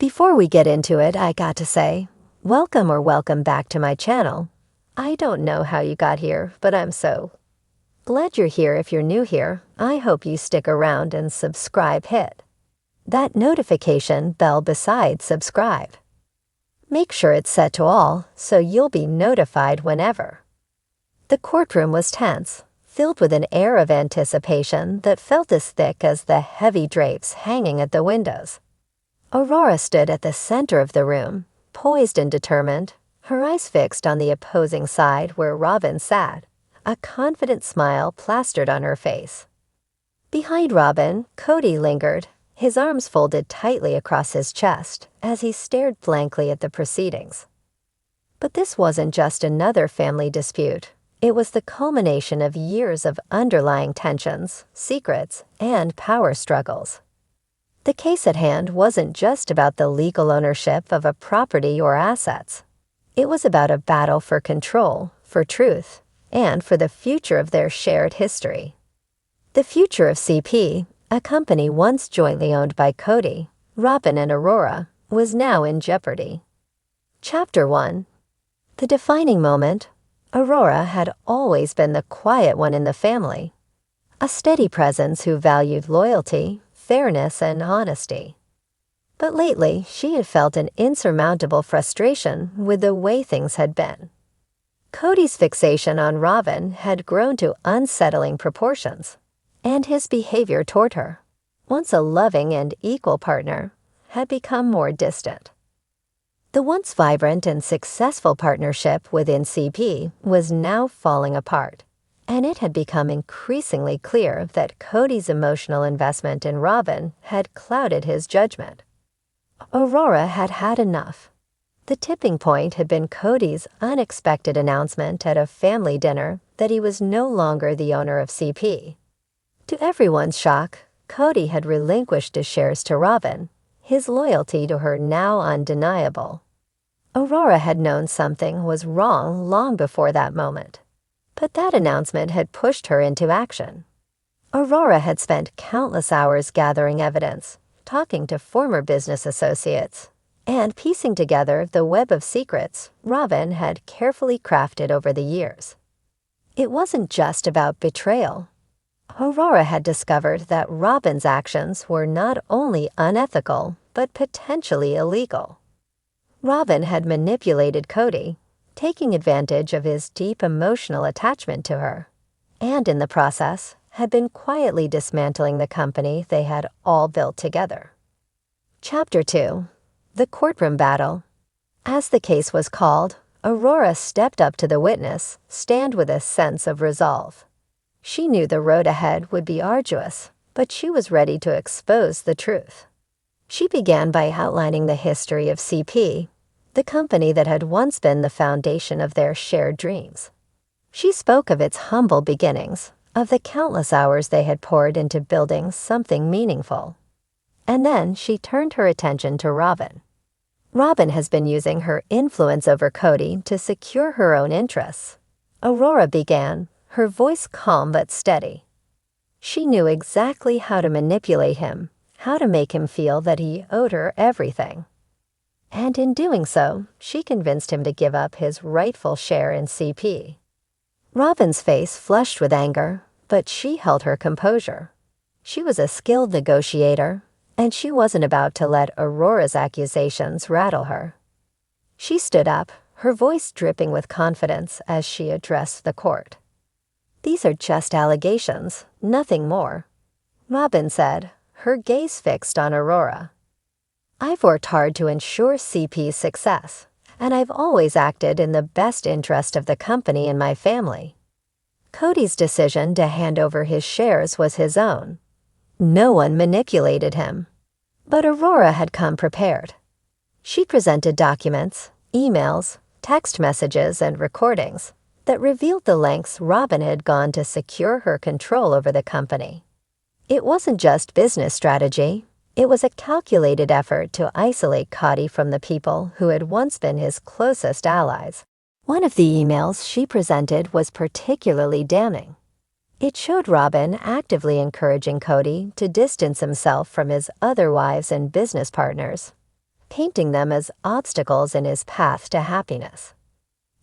Before we get into it, I got to say, welcome back to my channel. I don't know how you got here, but I'm so glad you're here. If you're new here, I hope you stick around and subscribe. Hit that notification bell beside subscribe. Make sure it's set to all so you'll be notified whenever. The courtroom was tense, filled with an air of anticipation that felt as thick as the heavy drapes hanging at the windows. Aurora stood at the center of the room, poised and determined, her eyes fixed on the opposing side where Robyn sat, a confident smile plastered on her face. Behind Robyn, Kody lingered, his arms folded tightly across his chest as he stared blankly at the proceedings. But this wasn't just another family dispute. It was the culmination of years of underlying tensions, secrets, and power struggles. The case at hand wasn't just about the legal ownership of a property or assets. It was about a battle for control, for truth, and for the future of their shared history. The future of CP, a company once jointly owned by Kody, Robyn, and Aurora, was now in jeopardy. Chapter 1. The defining moment. Aurora had always been the quiet one in the family, a steady presence who valued loyalty, fairness, and honesty. But lately, she had felt an insurmountable frustration with the way things had been. Kody's fixation on Robyn had grown to unsettling proportions, and his behavior toward her, once a loving and equal partner, had become more distant. The once vibrant and successful partnership within CP was now falling apart, and it had become increasingly clear that Kody's emotional investment in Robyn had clouded his judgment. Aurora had had enough. The tipping point had been Kody's unexpected announcement at a family dinner that he was no longer the owner of CP. To everyone's shock, Kody had relinquished his shares to Robyn, his loyalty to her now undeniable. Aurora had known something was wrong long before that moment, but that announcement had pushed her into action. Aurora had spent countless hours gathering evidence, talking to former business associates, and piecing together the web of secrets Robyn had carefully crafted over the years. It wasn't just about betrayal. Aurora had discovered that Robyn's actions were not only unethical, but potentially illegal. Robyn had manipulated Kody, taking advantage of his deep emotional attachment to her, and in the process had been quietly dismantling the company they had all built together. Chapter 2. The Courtroom Battle. As the case was called, Aurora stepped up to the witness stand with a sense of resolve. She knew the road ahead would be arduous, but she was ready to expose the truth. She began by outlining the history of CP, the company that had once been the foundation of their shared dreams. She spoke of its humble beginnings, of the countless hours they had poured into building something meaningful. And then she turned her attention to Robyn. Robyn has been using her influence over Kody to secure her own interests. Aurora began, her voice calm but steady. She knew exactly how to manipulate him, how to make him feel that he owed her everything. And in doing so, she convinced him to give up his rightful share in CP. Robyn's face flushed with anger, but she held her composure. She was a skilled negotiator, and she wasn't about to let Aurora's accusations rattle her. She stood up, her voice dripping with confidence as she addressed the court. "These are just allegations, nothing more," Robyn said, her gaze fixed on Aurora. "I've worked hard to ensure CP's success, and I've always acted in the best interest of the company and my family. Kody's decision to hand over his shares was his own. No one manipulated him." But Aurora had come prepared. She presented documents, emails, text messages, and recordings that revealed the lengths Robyn had gone to secure her control over the company. It wasn't just business strategy. It was a calculated effort to isolate Kody from the people who had once been his closest allies. One of the emails she presented was particularly damning. It showed Robyn actively encouraging Kody to distance himself from his other wives and business partners, painting them as obstacles in his path to happiness.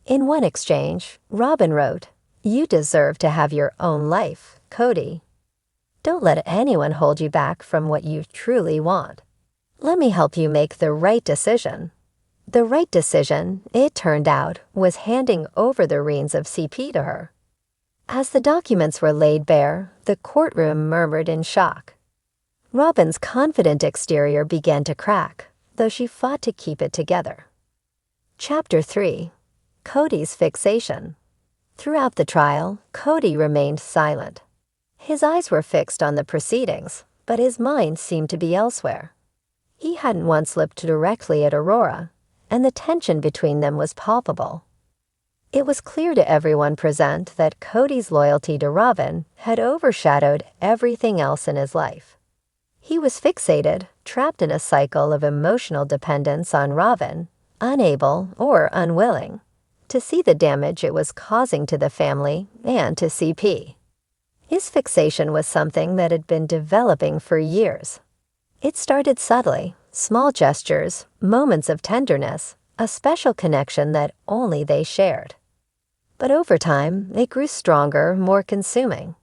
In one exchange, Robyn wrote, "You deserve to have your own life, Kody. Don't let anyone hold you back from what you truly want. Let me help you make the right decision." The right decision, it turned out, was handing over the reins of CP to her. As the documents were laid bare, the courtroom murmured in shock. Robyn's confident exterior began to crack, though she fought to keep it together. Chapter 3. Kody's Fixation. Throughout the trial, Kody remained silent. His eyes were fixed on the proceedings, but his mind seemed to be elsewhere. He hadn't once looked directly at Aurora, and the tension between them was palpable. It was clear to everyone present that Kody's loyalty to Robyn had overshadowed everything else in his life. He was fixated, trapped in a cycle of emotional dependence on Robyn, unable or unwilling to see the damage it was causing to the family and to CP. His fixation was something that had been developing for years. It started subtly, small gestures, moments of tenderness, a special connection that only they shared. But over time, it grew stronger, more consuming.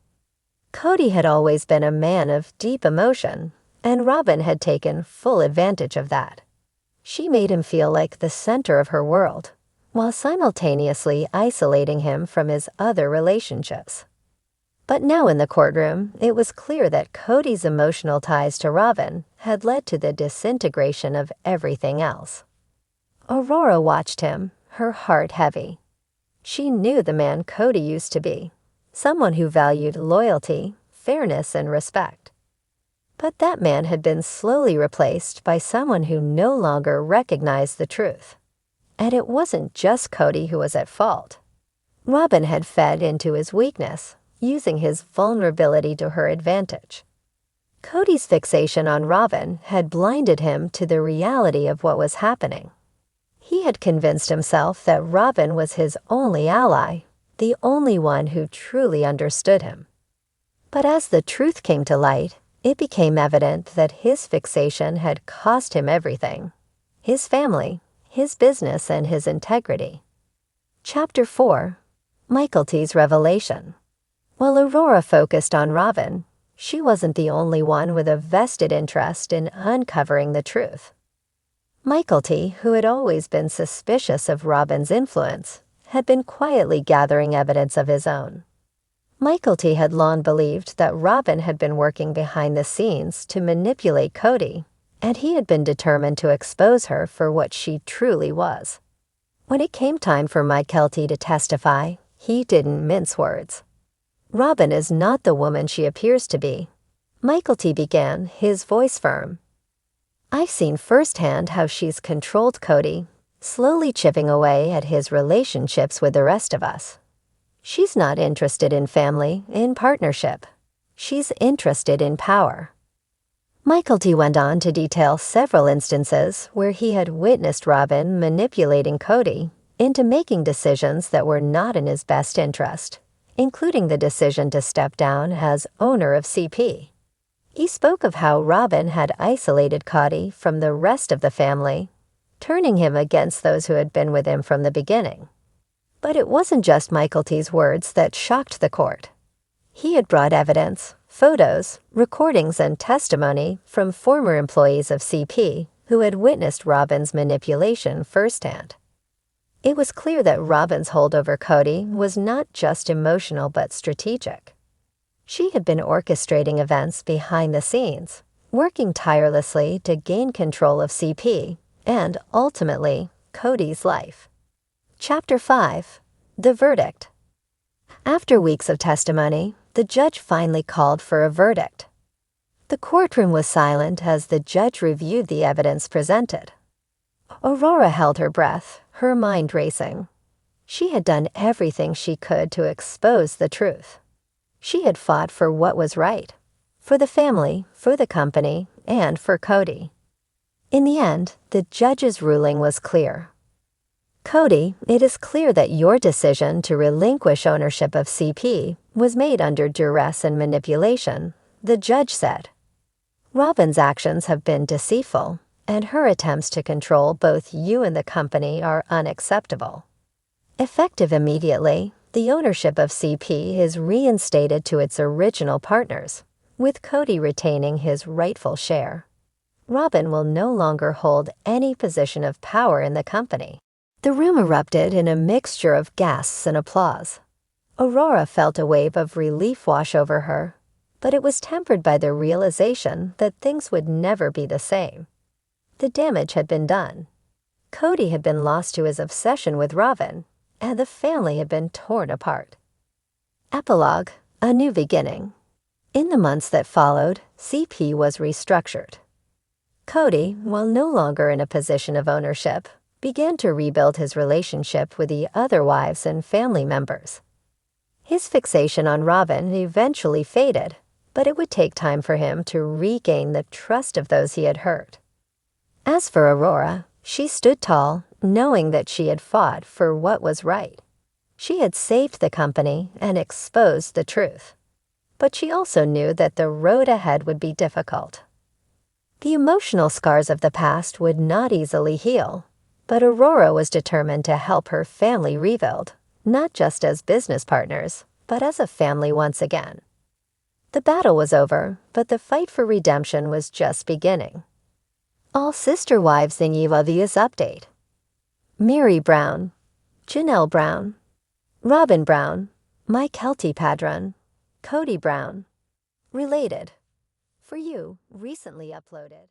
Kody had always been a man of deep emotion, and Robyn had taken full advantage of that. She made him feel like the center of her world, while simultaneously isolating him from his other relationships. But now in the courtroom, it was clear that Kody's emotional ties to Robyn had led to the disintegration of everything else. Aurora watched him, her heart heavy. She knew the man Kody used to be, someone who valued loyalty, fairness, and respect. But that man had been slowly replaced by someone who no longer recognized the truth. And it wasn't just Kody who was at fault. Robyn had fed into his weakness, using his vulnerability to her advantage. Kody's fixation on Robyn had blinded him to the reality of what was happening. He had convinced himself that Robyn was his only ally, the only one who truly understood him. But as the truth came to light, it became evident that his fixation had cost him everything: his family, his business, and his integrity. Chapter 4. Mykelti's Revelation. While Aurora focused on Robyn, she wasn't the only one with a vested interest in uncovering the truth. Mykelti, who had always been suspicious of Robyn's influence, had been quietly gathering evidence of his own. Mykelti had long believed that Robyn had been working behind the scenes to manipulate Kody, and he had been determined to expose her for what she truly was. When it came time for Mykelti to testify, he didn't mince words. "Robyn is not the woman she appears to be," Mykelti began, his voice firm. "I've seen firsthand how she's controlled Kody, slowly chipping away at his relationships with the rest of us. She's not interested in family, in partnership. She's interested in power." Mykelti went on to detail several instances where he had witnessed Robyn manipulating Kody into making decisions that were not in his best interest, including the decision to step down as owner of CP. He spoke of how Robyn had isolated Kody from the rest of the family, turning him against those who had been with him from the beginning. But it wasn't just Mykelti's words that shocked the court. He had brought evidence, photos, recordings, and testimony from former employees of CP who had witnessed Robyn's manipulation firsthand. It was clear that Robyn's hold over Kody was not just emotional but strategic. She had been orchestrating events behind the scenes, working tirelessly to gain control of CP and, ultimately, Kody's life. Chapter 5. The Verdict. After weeks of testimony, the judge finally called for a verdict. The courtroom was silent as the judge reviewed the evidence presented. Aurora held her breath, her mind racing. She had done everything she could to expose the truth. She had fought for what was right, for the family, for the company, and for Kody. In the end, the judge's ruling was clear. "Kody, it is clear that your decision to relinquish ownership of CP was made under duress and manipulation," the judge said. "Robyn's actions have been deceitful, and her attempts to control both you and the company are unacceptable. Effective immediately, the ownership of CP is reinstated to its original partners, with Kody retaining his rightful share. Robyn will no longer hold any position of power in the company. The room erupted in a mixture of gasps and applause. Aurora felt a wave of relief wash over her, but it was tempered by the realization that things would never be the same. The damage had been done. Kody had been lost to his obsession with Robyn, and the family had been torn apart. Epilogue: A new beginning. In the months that followed, CP was restructured. Kody, while no longer in a position of ownership, began to rebuild his relationship with the other wives and family members. His fixation on Robyn eventually faded, but it would take time for him to regain the trust of those he had hurt. As for Aurora, she stood tall, knowing that she had fought for what was right. She had saved the company and exposed the truth. But she also knew that the road ahead would be difficult. The emotional scars of the past would not easily heal, but Aurora was determined to help her family rebuild, not just as business partners, but as a family once again. The battle was over, but the fight for redemption was just beginning. All sister wives in Yivavia's update: Mary Brown, Janelle Brown, Robyn Brown, Mike Helty Padron, Kody Brown. Related. For you, recently uploaded.